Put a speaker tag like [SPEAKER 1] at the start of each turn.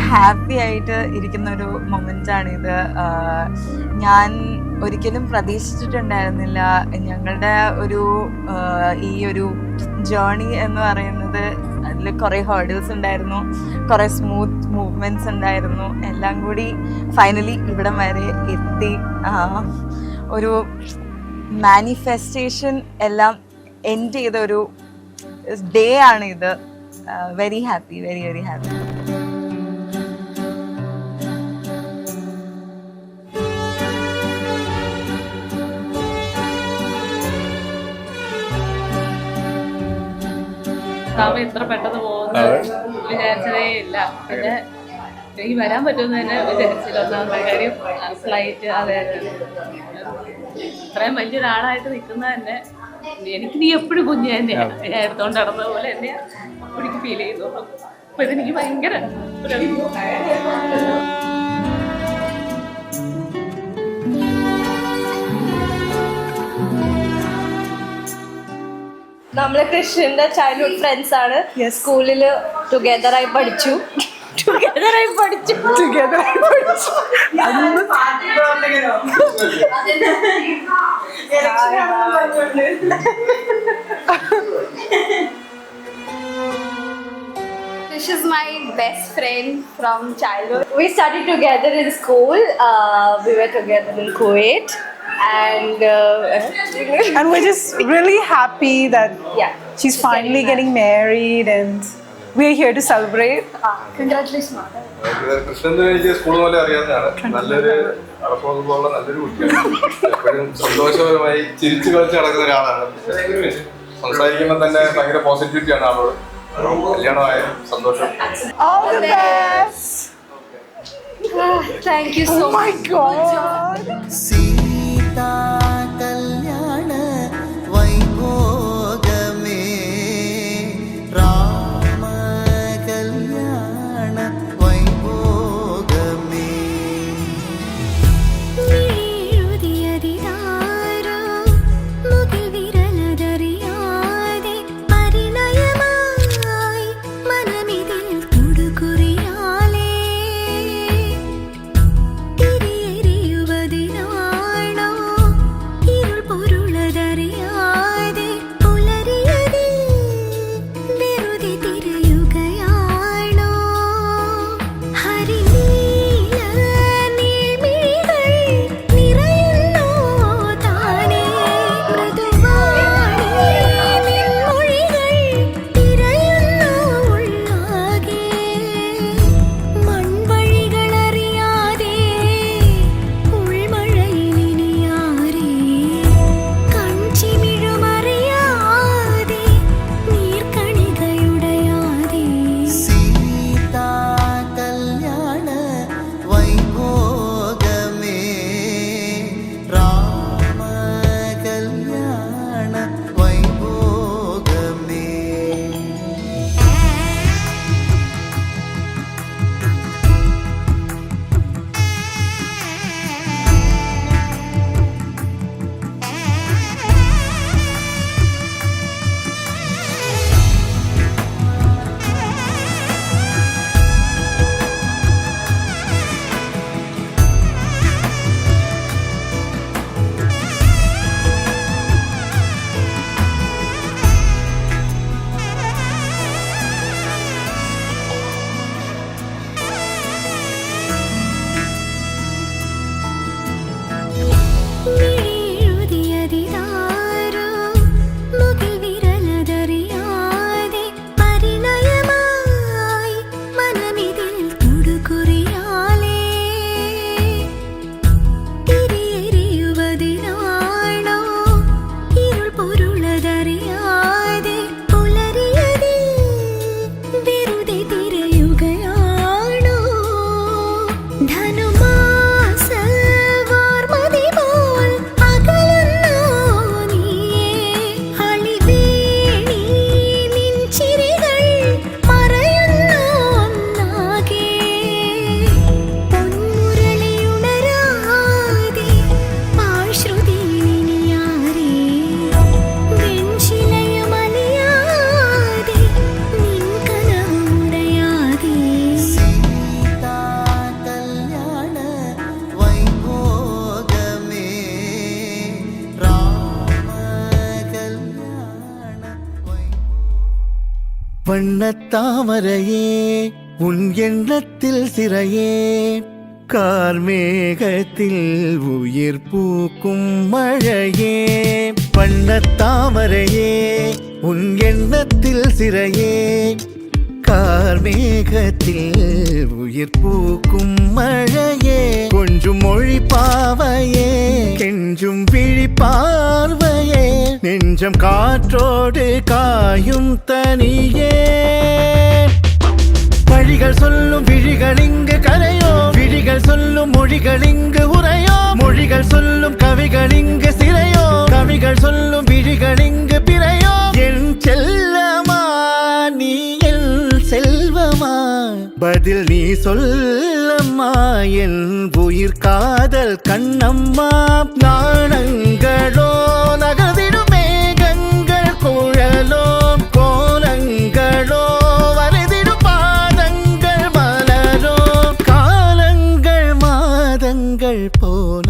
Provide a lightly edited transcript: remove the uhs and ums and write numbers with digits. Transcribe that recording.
[SPEAKER 1] Happy ആയിട്ട് ഇരിക്കുന്ന ഒരു മൊമെൻ്റാണിത്. ഞാൻ ഒരിക്കലും പ്രതീക്ഷിച്ചിട്ടുണ്ടായിരുന്നില്ല ഞങ്ങളുടെ ഈ ഒരു ജേർണി എന്ന് പറയുന്നത്. അതിൽ കുറേ ഹേർഡിൽസ് ഉണ്ടായിരുന്നു, കുറേ സ്മൂത്ത് മൂവ്മെൻറ്റ്സ് ഉണ്ടായിരുന്നു. എല്ലാം കൂടി ഫൈനലി ഇവിടം വരെ എത്തി. ഒരു മാനിഫെസ്റ്റേഷൻ എല്ലാം എൻഡ് ചെയ്ത ഒരു ഡേ ആണ് ഇത്. Very happy, very very happy.
[SPEAKER 2] ഇത്ര പെട്ടെന്ന് പോകുന്നത് വിചാരിച്ചതേ ഇല്ല. പിന്നെ എനിക്ക് വരാൻ പറ്റുമെന്ന് തന്നെ വിചാരിച്ചില്ല. ഒന്നാമത്തെ കാര്യം ഫ്ലൈറ്റ്, അതെ ഇത്രയും വലിയൊരാളായിട്ട് നിൽക്കുന്നത് തന്നെ എനിക്ക് നീ എപ്പോഴും കുഞ്ഞു തന്നെയാണ്. ഞാൻ എടുത്തോണ്ട് നടന്നത് പോലെ തന്നെയാണ് എനിക്ക് ഫീൽ ചെയ്തു. അപ്പൊ ഇതെനിക്ക് ഭയങ്കര
[SPEAKER 3] നമ്മള് കൃഷ്ണന്റെ ചൈൽഡ്ഹുഡ് ഫ്രണ്ട്സ് ആണ്. സ്കൂളില് ടുഗെദറായി പഠിച്ചു. This is my best friend from childhood. We studied together in school. We were together in Kuwait. And
[SPEAKER 4] we're just really happy that she's finally getting married and we're here to celebrate.
[SPEAKER 3] Congratulations.
[SPEAKER 5] കൃഷ്ണന്റെ എനിക്ക് school പോലെ അറിയാവുന്നതാണ്. നല്ലൊരു അടപ്പമുള്ള നല്ലൊരു കുട്ടിയാണ്. എപ്പോഴും സന്തോഷപരമായി ചിരിച്ചു കളിച്ച് നടക്കുന്ന ഒരാളാണ്. സംസാരിക്കുമ്പോൾ തന്നെ ഭയങ്കര പോസിറ്റിവിറ്റിയാണ് ആളോട്. കല്യാണമായ സന്തോഷം.
[SPEAKER 4] All the best.
[SPEAKER 3] Thank you so much.
[SPEAKER 4] Oh my God.
[SPEAKER 6] കല്യാണ വൈഭോഗമേ രാമ കല്യാണ വൈഭോഗമേ
[SPEAKER 7] ും
[SPEAKER 6] வண்ணத்தாமரையே உன் எண்ணத்தில் சிறையே கார்மேகத்தில் உயிர் பூக்கும் மழையே வண்ணத்தாமரையே உன் எண்ணத்தில் சிறையே கார்மேகத்தில் உயிர் பூக்கும் மழையே கொஞ்சும் மொழி பாவையே கெஞ்சும் விழி பார்வையே நெஞ்சம் காற்றோடு காயும் தனியே வழிகள் சொல்லும் விழிகள் இங்கு கரையோ விழிகள் சொல்லும் மொழிகள் இங்கு உரையோ மொழிகள் சொல்லும் கவிகள் இங்கு சிறையோ கவிகள் சொல்லும் விழிகள் இங்கு பிறையோ என் செல்லமா நீ என் செல்வமா பதில் நீ சொல்லம்மா என் உயிர் காதல் கண்ணம்மா நாணங்களோ நகர்ந்திடும் மேகங்கள் குழலோ கோலங்களோ வரைதிடும் பாதங்கள் மலரோ காலங்கள் மாதங்கள் போன